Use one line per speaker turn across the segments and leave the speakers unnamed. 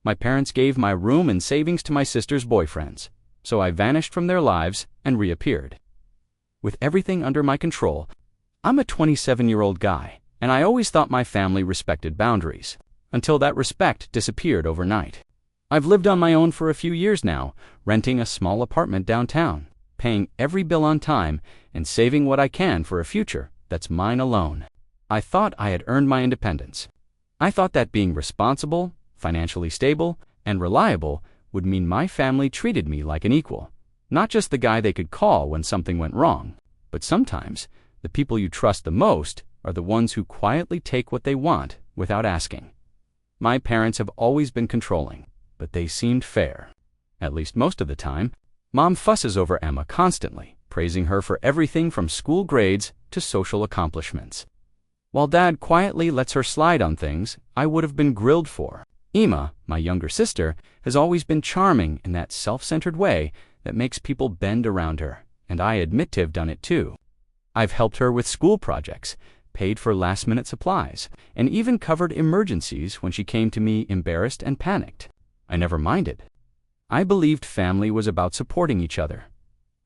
My parents gave my room and savings to my sister's boyfriends, so I vanished from their lives and reappeared. With everything under my control, I'm a 27-year-old guy, and I always thought my family respected boundaries, until that respect disappeared overnight. I've lived on my own for a few years now, renting a small apartment downtown, paying every bill on time, and saving what I can for a future that's mine alone. I thought I had earned my independence. I thought that being responsible, financially stable, and reliable would mean my family treated me like an equal, not just the guy they could call when something went wrong, but sometimes the people you trust the most are the ones who quietly take what they want without asking. My parents have always been controlling, but they seemed fair. At least most of the time. Mom fusses over Emma constantly, praising her for everything from school grades to social accomplishments, while Dad quietly lets her slide on things I would have been grilled for. Emma, my younger sister, has always been charming in that self-centered way that makes people bend around her, and I admit to have done it too. I've helped her with school projects, paid for last-minute supplies, and even covered emergencies when she came to me embarrassed and panicked. I never minded. I believed family was about supporting each other.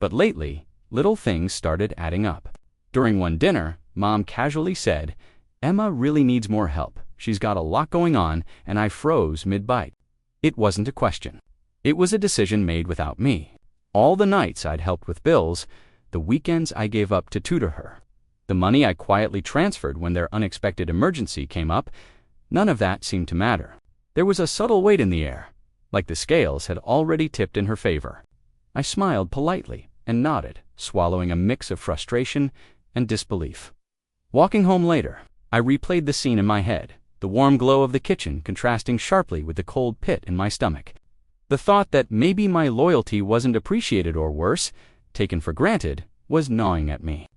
But lately, little things started adding up. During one dinner, Mom casually said, "Emma really needs more help. She's got a lot going on," and I froze mid-bite. It wasn't a question. It was a decision made without me. All the nights I'd helped with bills, the weekends I gave up to tutor her, the money I quietly transferred when their unexpected emergency came up, none of that seemed to matter. There was a subtle weight in the air, like the scales had already tipped in her favor. I smiled politely and nodded, swallowing a mix of frustration and disbelief. Walking home later, I replayed the scene in my head, the warm glow of the kitchen contrasting sharply with the cold pit in my stomach. The thought that maybe my loyalty wasn't appreciated or worse, taken for granted, was gnawing at me.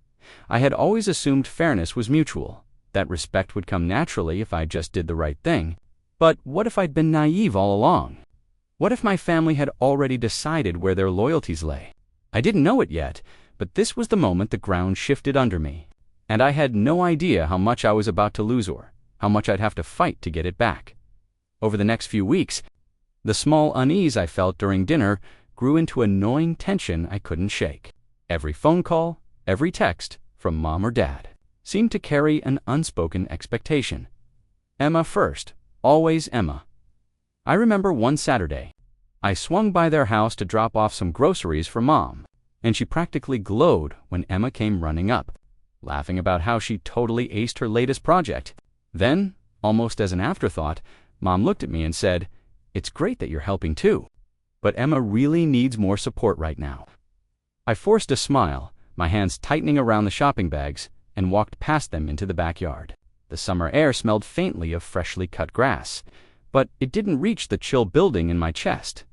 I had always assumed fairness was mutual, that respect would come naturally if I just did the right thing. But what if I'd been naive all along? What if my family had already decided where their loyalties lay? I didn't know it yet, but this was the moment the ground shifted under me, and I had no idea how much I was about to lose or how much I'd have to fight to get it back. Over the next few weeks, the small unease I felt during dinner grew into a gnawing tension I couldn't shake. Every phone call, every text, from Mom or Dad, seemed to carry an unspoken expectation. Emma first, always Emma. I remember one Saturday, I swung by their house to drop off some groceries for Mom, and she practically glowed when Emma came running up, laughing about how she totally aced her latest project. Then, almost as an afterthought, Mom looked at me and said, "It's great that you're helping too, but Emma really needs more support right now." I forced a smile, my hands tightening around the shopping bags, and walked past them into the backyard. The summer air smelled faintly of freshly cut grass, but it didn't reach the chill building in my chest.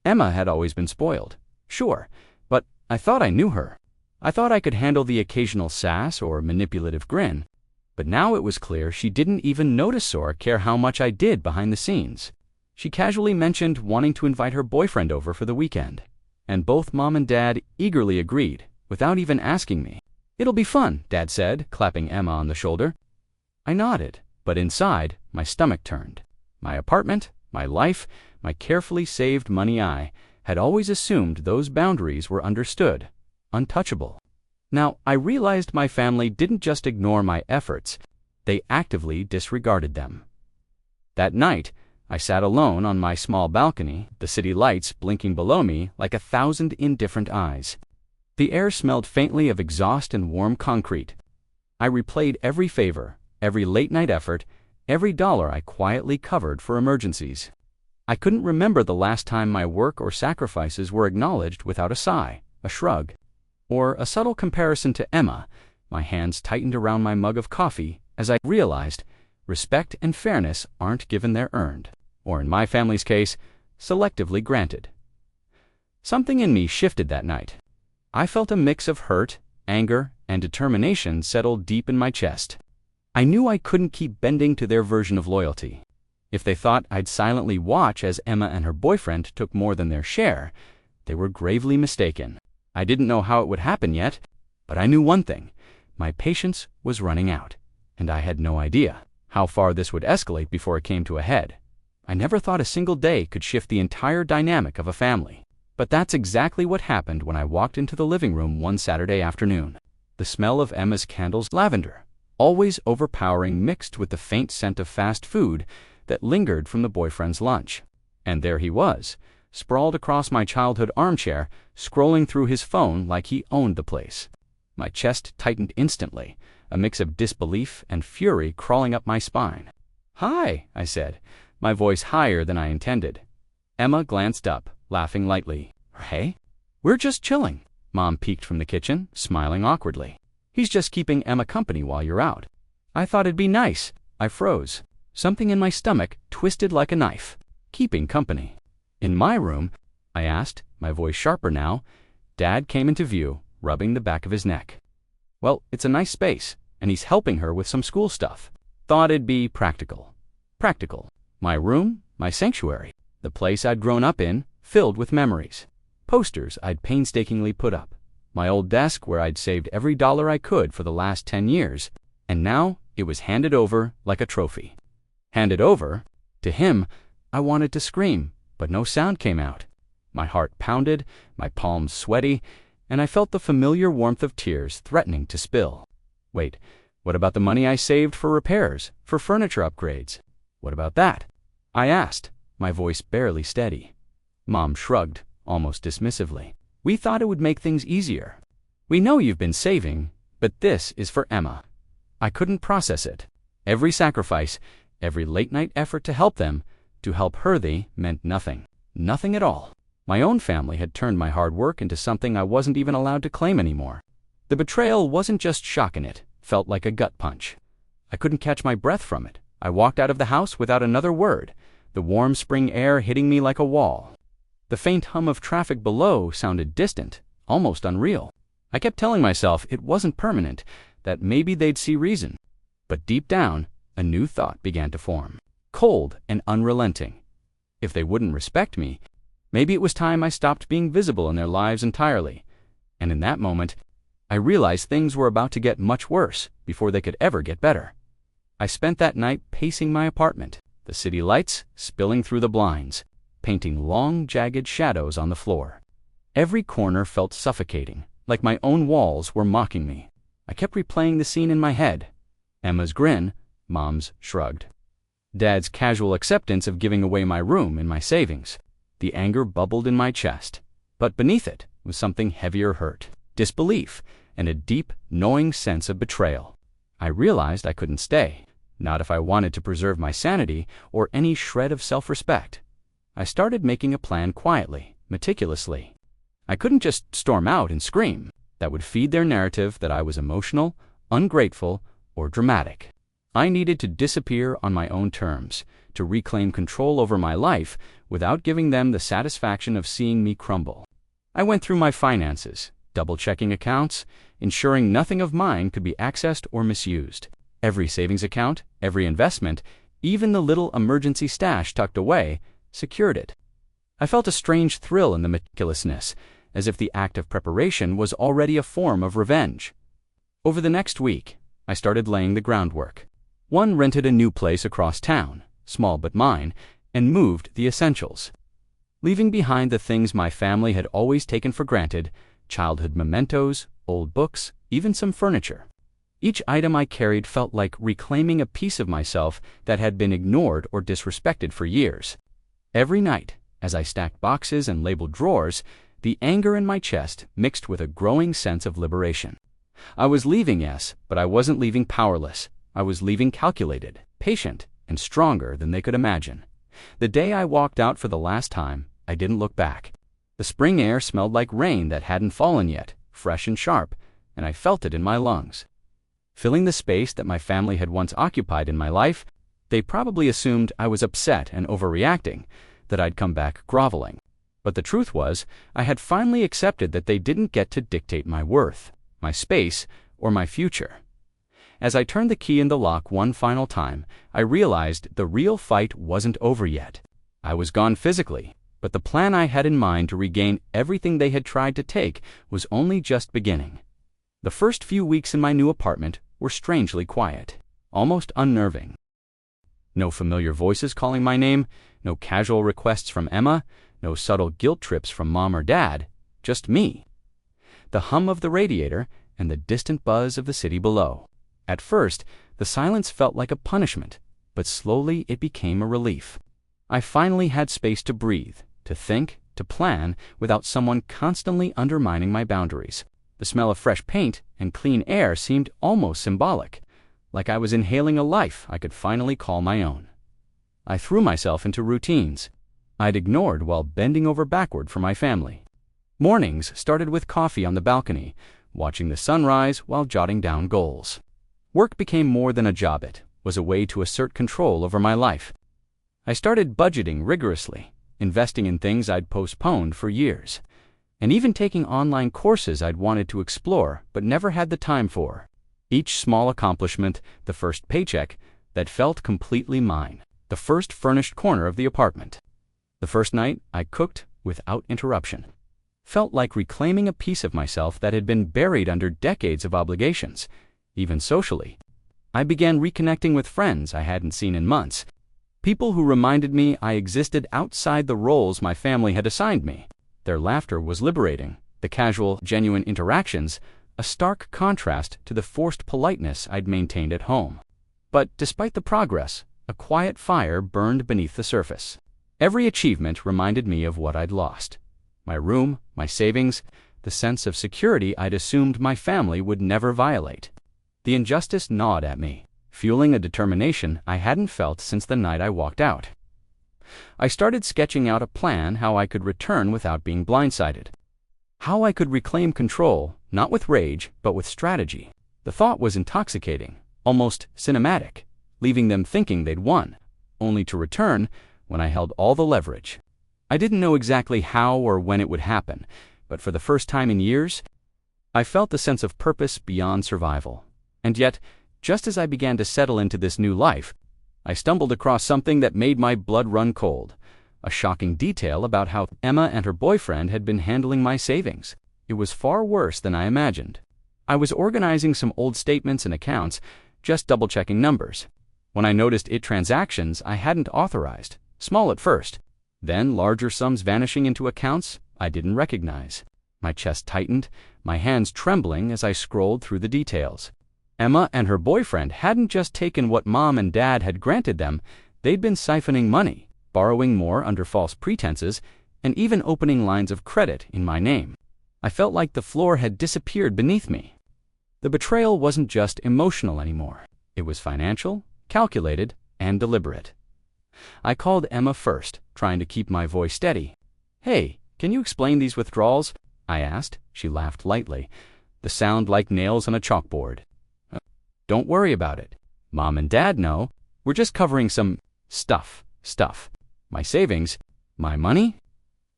Emma had always been spoiled, sure, but I thought I knew her. I thought I could handle the occasional sass or manipulative grin, but now it was clear she didn't even notice or care how much I did behind the scenes. She casually mentioned wanting to invite her boyfriend over for the weekend, and both Mom and Dad eagerly agreed, without even asking me. "It'll be fun," Dad said, clapping Emma on the shoulder. I nodded, but inside, my stomach turned. My apartment, my life, my carefully saved money, I had always assumed those boundaries were understood, untouchable. Now, I realized my family didn't just ignore my efforts, they actively disregarded them. That night, I sat alone on my small balcony, the city lights blinking below me like 1,000 indifferent eyes. The air smelled faintly of exhaust and warm concrete. I replayed every favor, every late-night effort, every dollar I quietly covered for emergencies. I couldn't remember the last time my work or sacrifices were acknowledged without a sigh, a shrug, or a subtle comparison to Emma. My hands tightened around my mug of coffee as I realized respect and fairness aren't given, they're earned, or in my family's case, selectively granted. Something in me shifted that night. I felt a mix of hurt, anger, and determination settle deep in my chest. I knew I couldn't keep bending to their version of loyalty. If they thought I'd silently watch as Emma and her boyfriend took more than their share, they were gravely mistaken. I didn't know how it would happen yet, but I knew one thing. My patience was running out, and I had no idea how far this would escalate before it came to a head. I never thought a single day could shift the entire dynamic of a family. But that's exactly what happened when I walked into the living room one Saturday afternoon. The smell of Emma's candles, lavender, always overpowering, mixed with the faint scent of fast food that lingered from the boyfriend's lunch. And there he was, sprawled across my childhood armchair, scrolling through his phone like he owned the place. My chest tightened instantly, a mix of disbelief and fury crawling up my spine. "Hi," I said, my voice higher than I intended. Emma glanced up, laughing lightly. "Hey? We're just chilling." Mom peeked from the kitchen, smiling awkwardly. "He's just keeping Emma company while you're out." I thought it'd be nice. I froze. Something in my stomach twisted like a knife. Keeping company. "In my room?" I asked, my voice sharper now. Dad came into view, rubbing the back of his neck. "Well, it's a nice space, and he's helping her with some school stuff. Thought it'd be practical." Practical. My room, my sanctuary, the place I'd grown up in, filled with memories. Posters I'd painstakingly put up. My old desk where I'd saved every dollar I could for the last 10 years. And now it was handed over like a trophy. Handed over? To him, I wanted to scream, but no sound came out. My heart pounded, my palms sweaty, and I felt the familiar warmth of tears threatening to spill. Wait, what about the money I saved for repairs, for furniture upgrades? What about that? I asked, my voice barely steady. Mom shrugged, almost dismissively. "We thought it would make things easier. We know you've been saving, but this is for Emma." I couldn't process it. Every sacrifice, every late-night effort to help them, to help her, meant nothing. Nothing at all. My own family had turned my hard work into something I wasn't even allowed to claim anymore. The betrayal wasn't just shocking, it felt like a gut punch. I couldn't catch my breath from it. I walked out of the house without another word, the warm spring air hitting me like a wall. The faint hum of traffic below sounded distant, almost unreal. I kept telling myself it wasn't permanent, that maybe they'd see reason. But deep down, a new thought began to form, cold and unrelenting. If they wouldn't respect me, maybe it was time I stopped being visible in their lives entirely. And in that moment, I realized things were about to get much worse before they could ever get better. I spent that night pacing my apartment, the city lights spilling through the blinds, painting long, jagged shadows on the floor. Every corner felt suffocating, like my own walls were mocking me. I kept replaying the scene in my head. Emma's grin, Mom's shrugged. Dad's casual acceptance of giving away my room and my savings. The anger bubbled in my chest, but beneath it was something heavier: hurt, disbelief, and a deep, gnawing sense of betrayal. I realized I couldn't stay, not if I wanted to preserve my sanity or any shred of self-respect. I started making a plan quietly, meticulously. I couldn't just storm out and scream. That would feed their narrative that I was emotional, ungrateful, or dramatic. I needed to disappear on my own terms, to reclaim control over my life without giving them the satisfaction of seeing me crumble. I went through my finances, double-checking accounts, ensuring nothing of mine could be accessed or misused. Every savings account, every investment, even the little emergency stash tucked away, secured it. I felt a strange thrill in the meticulousness, as if the act of preparation was already a form of revenge. Over the next week, I started laying the groundwork. One rented a new place across town, small but mine, and moved the essentials, leaving behind the things my family had always taken for granted: childhood mementos, old books, even some furniture. Each item I carried felt like reclaiming a piece of myself that had been ignored or disrespected for years. Every night, as I stacked boxes and labeled drawers, the anger in my chest mixed with a growing sense of liberation. I was leaving, yes, but I wasn't leaving powerless. I was leaving calculated, patient, and stronger than they could imagine. The day I walked out for the last time, I didn't look back. The spring air smelled like rain that hadn't fallen yet, fresh and sharp, and I felt it in my lungs. Filling the space that my family had once occupied in my life, they probably assumed I was upset and overreacting, that I'd come back groveling. But the truth was, I had finally accepted that they didn't get to dictate my worth, my space, or my future. As I turned the key in the lock one final time, I realized the real fight wasn't over yet. I was gone physically, but the plan I had in mind to regain everything they had tried to take was only just beginning. The first few weeks in my new apartment were strangely quiet, almost unnerving. No familiar voices calling my name, no casual requests from Emma, no subtle guilt trips from mom or dad, just me. The hum of the radiator and the distant buzz of the city below. At first, the silence felt like a punishment, but slowly it became a relief. I finally had space to breathe, to think, to plan, without someone constantly undermining my boundaries. The smell of fresh paint and clean air seemed almost symbolic, like I was inhaling a life I could finally call my own. I threw myself into routines I'd ignored while bending over backward for my family. Mornings started with coffee on the balcony, watching the sunrise while jotting down goals. Work became more than a job. It was a way to assert control over my life. I started budgeting rigorously, investing in things I'd postponed for years, and even taking online courses I'd wanted to explore but never had the time for. Each small accomplishment, the first paycheck, that felt completely mine, the first furnished corner of the apartment. The first night I cooked without interruption. Felt like reclaiming a piece of myself that had been buried under decades of obligations, even socially. I began reconnecting with friends I hadn't seen in months, people who reminded me I existed outside the roles my family had assigned me. Their laughter was liberating, the casual, genuine interactions, a stark contrast to the forced politeness I'd maintained at home. But despite the progress, a quiet fire burned beneath the surface. Every achievement reminded me of what I'd lost. My room, my savings, the sense of security I'd assumed my family would never violate. The injustice gnawed at me, fueling a determination I hadn't felt since the night I walked out. I started sketching out a plan how I could return without being blindsided. How I could reclaim control, not with rage, but with strategy. The thought was intoxicating, almost cinematic, leaving them thinking they'd won, only to return when I held all the leverage. I didn't know exactly how or when it would happen, but for the first time in years, I felt the sense of purpose beyond survival. And yet, just as I began to settle into this new life, I stumbled across something that made my blood run cold. A shocking detail about how Emma and her boyfriend had been handling my savings. It was far worse than I imagined. I was organizing some old statements and accounts, just double-checking numbers, when I noticed transactions I hadn't authorized, small at first, then larger sums vanishing into accounts I didn't recognize. My chest tightened, my hands trembling as I scrolled through the details. Emma and her boyfriend hadn't just taken what mom and dad had granted them, they'd been siphoning money, borrowing more under false pretenses, and even opening lines of credit in my name. I felt like the floor had disappeared beneath me. The betrayal wasn't just emotional anymore. It was financial, calculated, and deliberate. I called Emma first, trying to keep my voice steady. "Hey, can you explain these withdrawals?" I asked. She laughed lightly, the sound like nails on a chalkboard. "Don't worry about it. Mom and Dad know. We're just covering some stuff. My savings, my money?"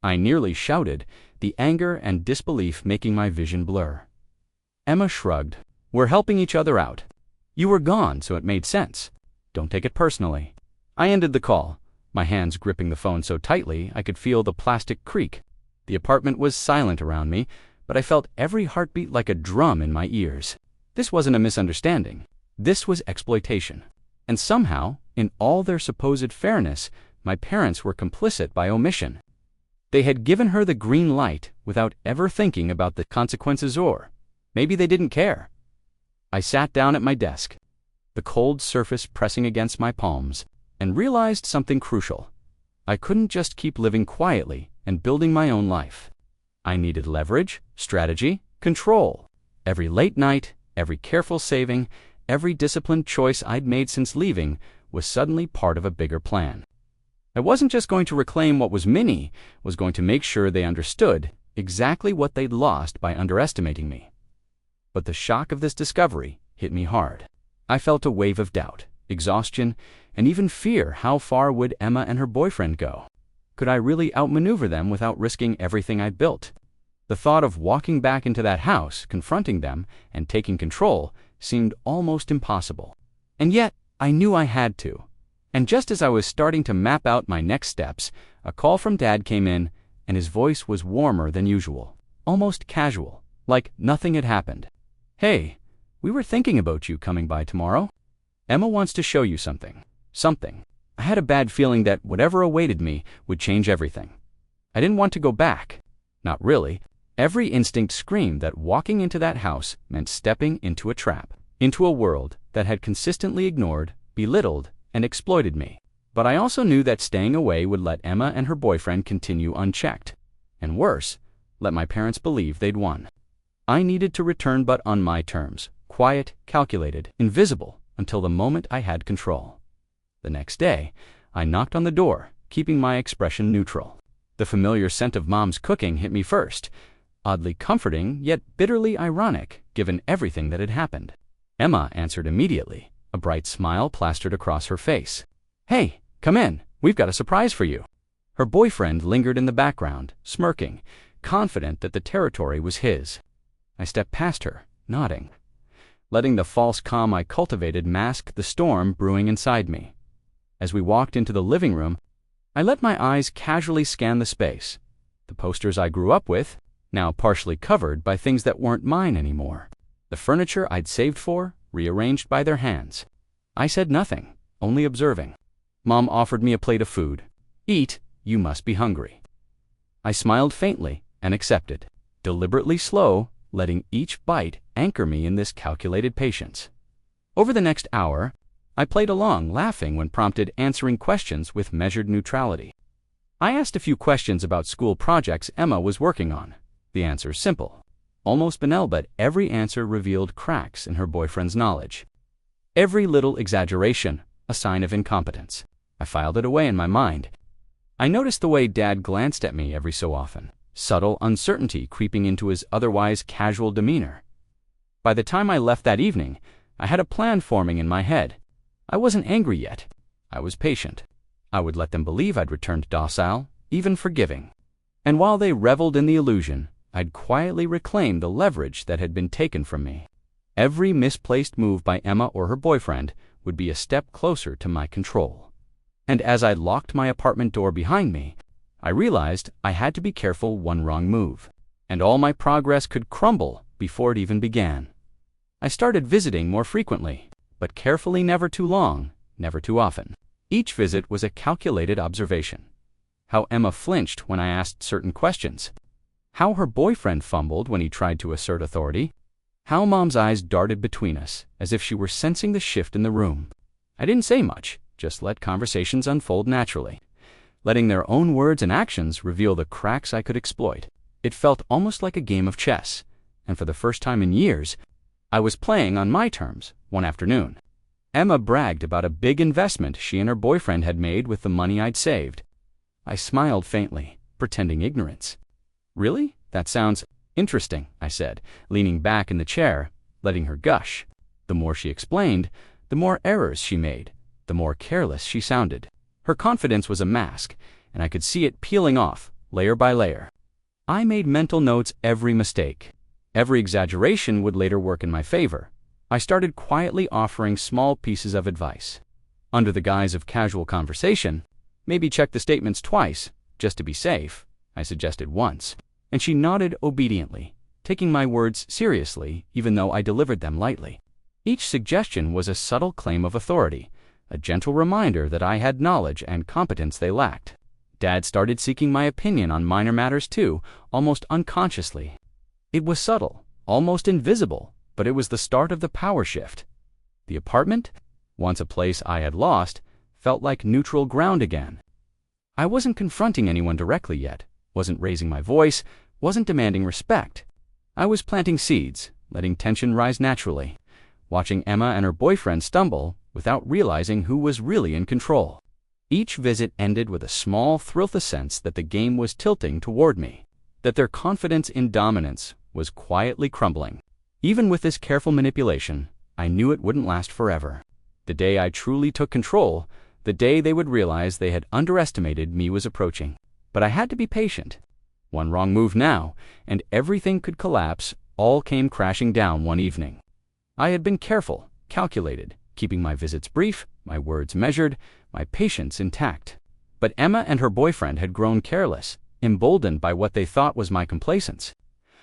I nearly shouted, the anger and disbelief making my vision blur. Emma shrugged. "We're helping each other out. You were gone, so it made sense. Don't take it personally." I ended the call, my hands gripping the phone so tightly I could feel the plastic creak. The apartment was silent around me, but I felt every heartbeat like a drum in my ears. This wasn't a misunderstanding. This was exploitation. And somehow, in all their supposed fairness, my parents were complicit by omission. They had given her the green light without ever thinking about the consequences, or maybe they didn't care. I sat down at my desk, the cold surface pressing against my palms, and realized something crucial. I couldn't just keep living quietly and building my own life. I needed leverage, strategy, control. Every late night, every careful saving, every disciplined choice I'd made since leaving was suddenly part of a bigger plan. I wasn't just going to reclaim what was mine, was going to make sure they understood exactly what they'd lost by underestimating me. But the shock of this discovery hit me hard. I felt a wave of doubt, exhaustion, and even fear. How far would Emma and her boyfriend go? Could I really outmaneuver them without risking everything I'd built? The thought of walking back into that house, confronting them, and taking control seemed almost impossible. And yet, I knew I had to. And just as I was starting to map out my next steps, a call from Dad came in, and his voice was warmer than usual, almost casual, like nothing had happened. "Hey, we were thinking about you coming by tomorrow. Emma wants to show you something." something. I had a bad feeling that whatever awaited me would change everything. I didn't want to go back. Not really. Every instinct screamed that walking into that house meant stepping into a trap, into a world that had consistently ignored, belittled, and exploited me. But I also knew that staying away would let Emma and her boyfriend continue unchecked. And worse, let my parents believe they'd won. I needed to return, but on my terms, quiet, calculated, invisible, until the moment I had control. The next day, I knocked on the door, keeping my expression neutral. The familiar scent of Mom's cooking hit me first, oddly comforting, yet bitterly ironic, given everything that had happened. Emma answered immediately, a bright smile plastered across her face. "Hey, come in. We've got a surprise for you." Her boyfriend lingered in the background, smirking, confident that the territory was his. I stepped past her, nodding, letting the false calm I cultivated mask the storm brewing inside me. As we walked into the living room, I let my eyes casually scan the space. The posters I grew up with, now partially covered by things that weren't mine anymore. The furniture I'd saved for, rearranged by their hands. I said nothing, only observing. Mom offered me a plate of food. "Eat, you must be hungry." I smiled faintly and accepted, deliberately slow, letting each bite anchor me in this calculated patience. Over the next hour, I played along, laughing when prompted, answering questions with measured neutrality. I asked a few questions about school projects Emma was working on. The answers simple, almost banal, but every answer revealed cracks in her boyfriend's knowledge. Every little exaggeration, a sign of incompetence. I filed it away in my mind. I noticed the way Dad glanced at me every so often, subtle uncertainty creeping into his otherwise casual demeanor. By the time I left that evening, I had a plan forming in my head. I wasn't angry yet. I was patient. I would let them believe I'd returned docile, even forgiving. And while they reveled in the illusion, I'd quietly reclaim the leverage that had been taken from me. Every misplaced move by Emma or her boyfriend would be a step closer to my control. And as I locked my apartment door behind me, I realized I had to be careful. One wrong move, and all my progress could crumble before it even began. I started visiting more frequently, but carefully, never too long, never too often. Each visit was a calculated observation. How Emma flinched when I asked certain questions. How her boyfriend fumbled when he tried to assert authority. How Mom's eyes darted between us, as if she were sensing the shift in the room. I didn't say much, just let conversations unfold naturally, letting their own words and actions reveal the cracks I could exploit. It felt almost like a game of chess, and for the first time in years, I was playing on my terms. One afternoon, Emma bragged about a big investment she and her boyfriend had made with the money I'd saved. I smiled faintly, pretending ignorance. "Really? That sounds interesting," I said, leaning back in the chair, letting her gush. The more she explained, the more errors she made, the more careless she sounded. Her confidence was a mask, and I could see it peeling off, layer by layer. I made mental notes every mistake. Every exaggeration would later work in my favor. I started quietly offering small pieces of advice. Under the guise of casual conversation, "Maybe check the statements twice, just to be safe," I suggested once, and she nodded obediently, taking my words seriously even though I delivered them lightly. Each suggestion was a subtle claim of authority, a gentle reminder that I had knowledge and competence they lacked. Dad started seeking my opinion on minor matters too, almost unconsciously. It was subtle, almost invisible, but it was the start of the power shift. The apartment, once a place I had lost, felt like neutral ground again. I wasn't confronting anyone directly yet, wasn't raising my voice, wasn't demanding respect. I was planting seeds, letting tension rise naturally, watching Emma and her boyfriend stumble without realizing who was really in control. Each visit ended with a small thrill, the sense that the game was tilting toward me, that their confidence in dominance was quietly crumbling. Even with this careful manipulation, I knew it wouldn't last forever. The day I truly took control, the day they would realize they had underestimated me, was approaching. But I had to be patient. One wrong move now, and everything could collapse. All came crashing down one evening. I had been careful, calculated, keeping my visits brief, my words measured, my patience intact. But Emma and her boyfriend had grown careless, emboldened by what they thought was my complacence.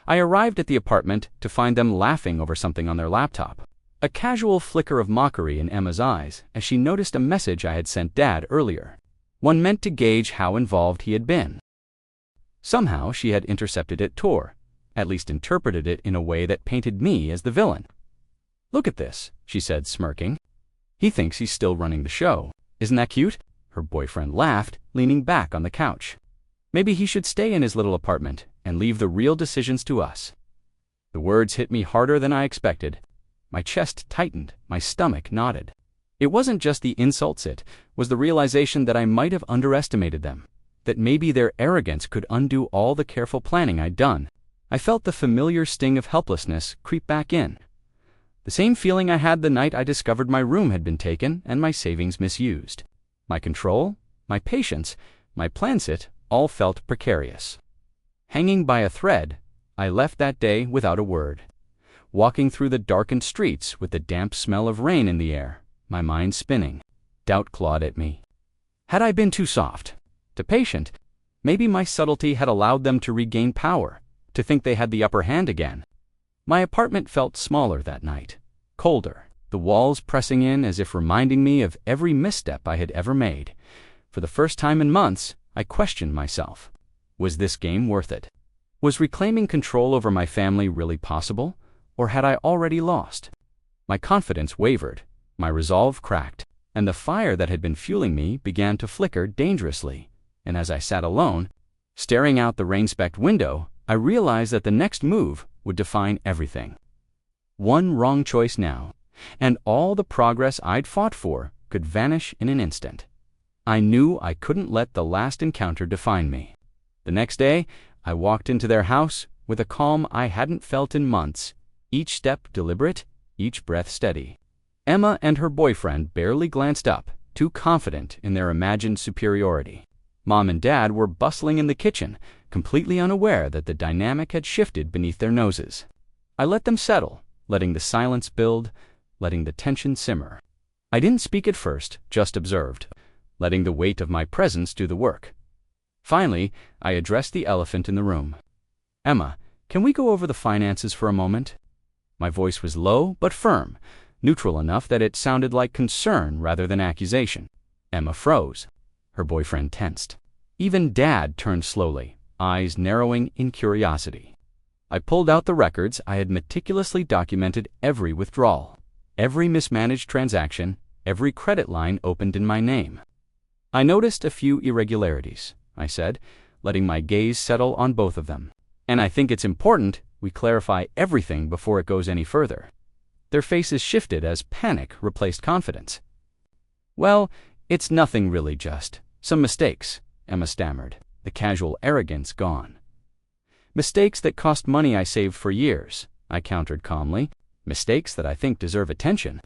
I arrived at the apartment to find them laughing over something on their laptop. A casual flicker of mockery in Emma's eyes as she noticed a message I had sent Dad earlier, one meant to gauge how involved he had been. Somehow she had intercepted it, at least interpreted it in a way that painted me as the villain. "Look at this," she said, smirking. "He thinks he's still running the show. Isn't that cute?" Her boyfriend laughed, leaning back on the couch. "Maybe he should stay in his little apartment and leave the real decisions to us." The words hit me harder than I expected. My chest tightened, my stomach knotted. It wasn't just the insults, it was the realization that I might have underestimated them, that maybe their arrogance could undo all the careful planning I'd done. I felt the familiar sting of helplessness creep back in. The same feeling I had the night I discovered my room had been taken and my savings misused. My control, my patience, my plan-sit all felt precarious. Hanging by a thread, I left that day without a word. Walking through the darkened streets with the damp smell of rain in the air, my mind spinning, doubt clawed at me. Had I been too soft, too patient? Maybe my subtlety had allowed them to regain power, to think they had the upper hand again. My apartment felt smaller that night, colder, the walls pressing in as if reminding me of every misstep I had ever made. For the first time in months, I questioned myself. Was this game worth it? Was reclaiming control over my family really possible? Or had I already lost? My confidence wavered, my resolve cracked, and the fire that had been fueling me began to flicker dangerously. And as I sat alone, staring out the rain-specked window, I realized that the next move would define everything. One wrong choice now, and all the progress I'd fought for could vanish in an instant. I knew I couldn't let the last encounter define me. The next day, I walked into their house with a calm I hadn't felt in months, each step deliberate, each breath steady. Emma and her boyfriend barely glanced up, too confident in their imagined superiority. Mom and Dad were bustling in the kitchen, completely unaware that the dynamic had shifted beneath their noses. I let them settle, letting the silence build, letting the tension simmer. I didn't speak at first, just observed, letting the weight of my presence do the work. Finally, I addressed the elephant in the room. "Emma, can we go over the finances for a moment?" My voice was low but firm, neutral enough that it sounded like concern rather than accusation. Emma froze. Her boyfriend tensed. Even Dad turned slowly, eyes narrowing in curiosity. I pulled out the records. I had meticulously documented every withdrawal, every mismanaged transaction, every credit line opened in my name. "I noticed a few irregularities," I said, letting my gaze settle on both of them. "And I think it's important we clarify everything before it goes any further." Their faces shifted as panic replaced confidence. "Well, it's nothing really, just some mistakes," Emma stammered, the casual arrogance gone. "Mistakes that cost money I saved for years," I countered calmly. "Mistakes that I think deserve attention."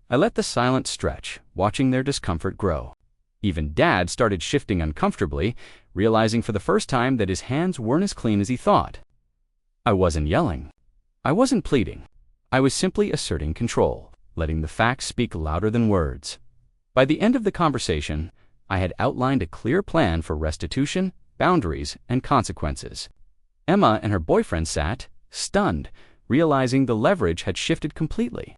I let the silence stretch, watching their discomfort grow. Even Dad started shifting uncomfortably, realizing for the first time that his hands weren't as clean as he thought. I wasn't yelling. I wasn't pleading. I was simply asserting control, letting the facts speak louder than words. By the end of the conversation, I had outlined a clear plan for restitution, boundaries, and consequences. Emma and her boyfriend sat, stunned, realizing the leverage had shifted completely.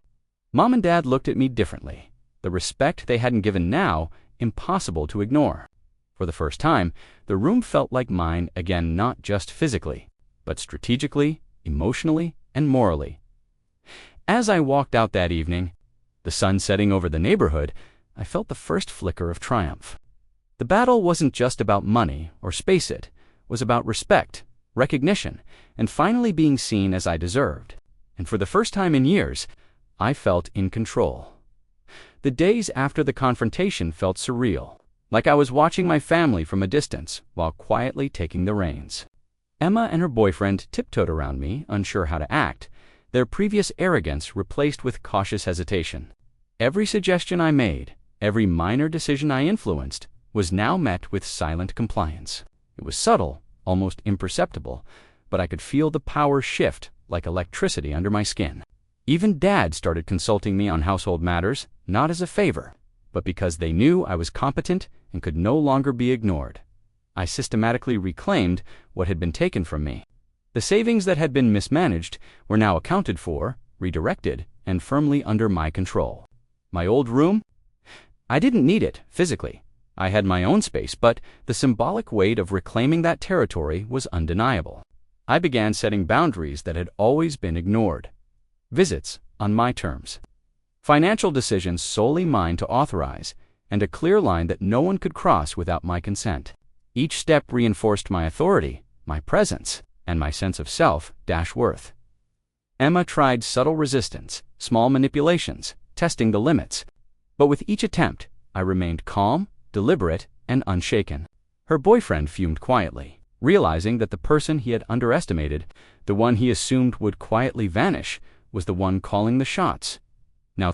Mom and Dad looked at me differently, the respect they hadn't given now impossible to ignore. For the first time, the room felt like mine again, not just physically, but strategically, emotionally, and morally. As I walked out that evening, the sun setting over the neighborhood, I felt the first flicker of triumph. The battle wasn't just about money or space, it was about respect, recognition, and finally being seen as I deserved. And for the first time in years, I felt in control. The days after the confrontation felt surreal, like I was watching my family from a distance while quietly taking the reins. Emma and her boyfriend tiptoed around me, unsure how to act, their previous arrogance replaced with cautious hesitation. Every suggestion I made, every minor decision I influenced, was now met with silent compliance. It was subtle, almost imperceptible, but I could feel the power shift like electricity under my skin. Even Dad started consulting me on household matters, not as a favor, but because they knew I was competent and could no longer be ignored. I systematically reclaimed what had been taken from me. The savings that had been mismanaged were now accounted for, redirected, and firmly under my control. My old room? I didn't need it, physically. I had my own space, but the symbolic weight of reclaiming that territory was undeniable. I began setting boundaries that had always been ignored. Visits on my terms. Financial decisions solely mine to authorize, and a clear line that no one could cross without my consent. Each step reinforced my authority, my presence, and my sense of self-worth. Emma tried subtle resistance, small manipulations, testing the limits. But with each attempt, I remained calm, deliberate, and unshaken. Her boyfriend fumed quietly, realizing that the person he had underestimated, the one he assumed would quietly vanish, was the one calling the shots. Now,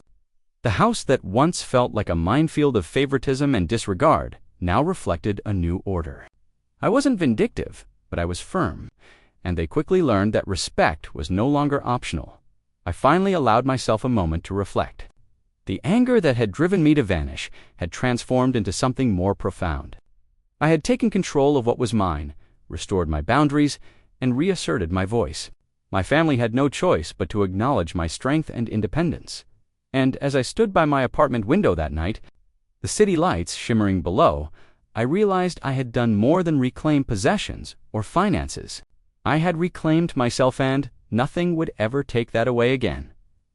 the house that once felt like a minefield of favoritism and disregard now reflected a new order. I wasn't vindictive, but I was firm, and they quickly learned that respect was no longer optional. I finally allowed myself a moment to reflect. The anger that had driven me to vanish had transformed into something more profound. I had taken control of what was mine, restored my boundaries, and reasserted my voice. My family had no choice but to acknowledge my strength and independence. And as I stood by my apartment window that night, the city lights shimmering below, I realized I had done more than reclaim possessions or finances. I had reclaimed myself, and nothing would ever take that away again.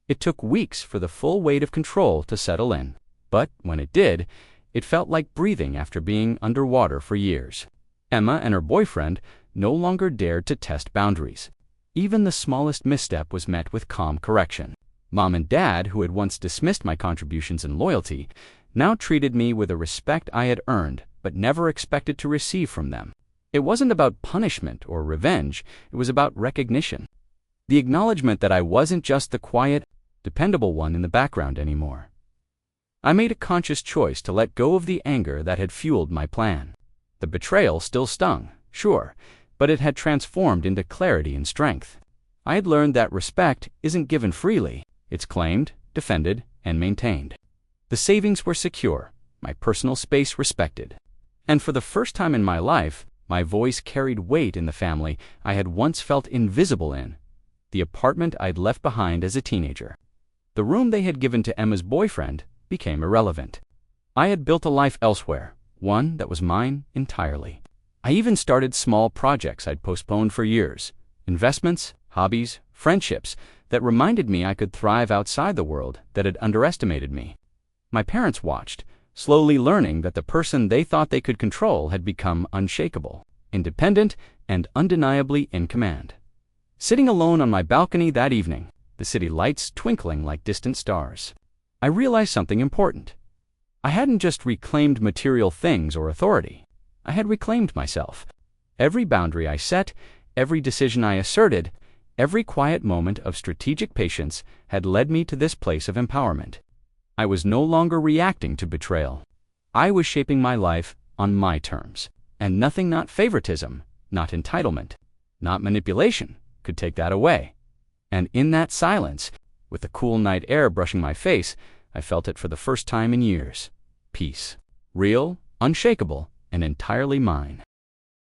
It took weeks for the full weight of control to settle in, but when it did, it felt like breathing after being underwater for years. Emma and her boyfriend no longer dared to test boundaries. Even the smallest misstep was met with calm correction. Mom and Dad, who had once dismissed my contributions and loyalty, now treated me with a respect I had earned but never expected to receive from them. It wasn't about punishment or revenge, it was about recognition. The acknowledgement that I wasn't just the quiet, dependable one in the background anymore. I made a conscious choice to let go of the anger that had fueled my plan. The betrayal still stung, sure, but it had transformed into clarity and strength. I had learned that respect isn't given freely, it's claimed, defended, and maintained. The savings were secure, my personal space respected. And for the first time in my life, my voice carried weight in the family I had once felt invisible in, the apartment I'd left behind as a teenager. The room they had given to Emma's boyfriend became irrelevant. I had built a life elsewhere, one that was mine entirely. I even started small projects I'd postponed for years, investments, hobbies, friendships that reminded me I could thrive outside the world that had underestimated me. My parents watched, slowly learning that the person they thought they could control had become unshakable, independent, and undeniably in command. Sitting alone on my balcony that evening, the city lights twinkling like distant stars, I realized something important. I hadn't just reclaimed material things or authority. I had reclaimed myself. Every boundary I set, every decision I asserted, every quiet moment of strategic patience had led me to this place of empowerment. I was no longer reacting to betrayal. I was shaping my life on my terms, and nothing, not favoritism, not entitlement, not manipulation, could take that away. And in that silence, with the cool night air brushing my face, I felt it for the first time in years. Peace. Real, unshakable, and entirely mine.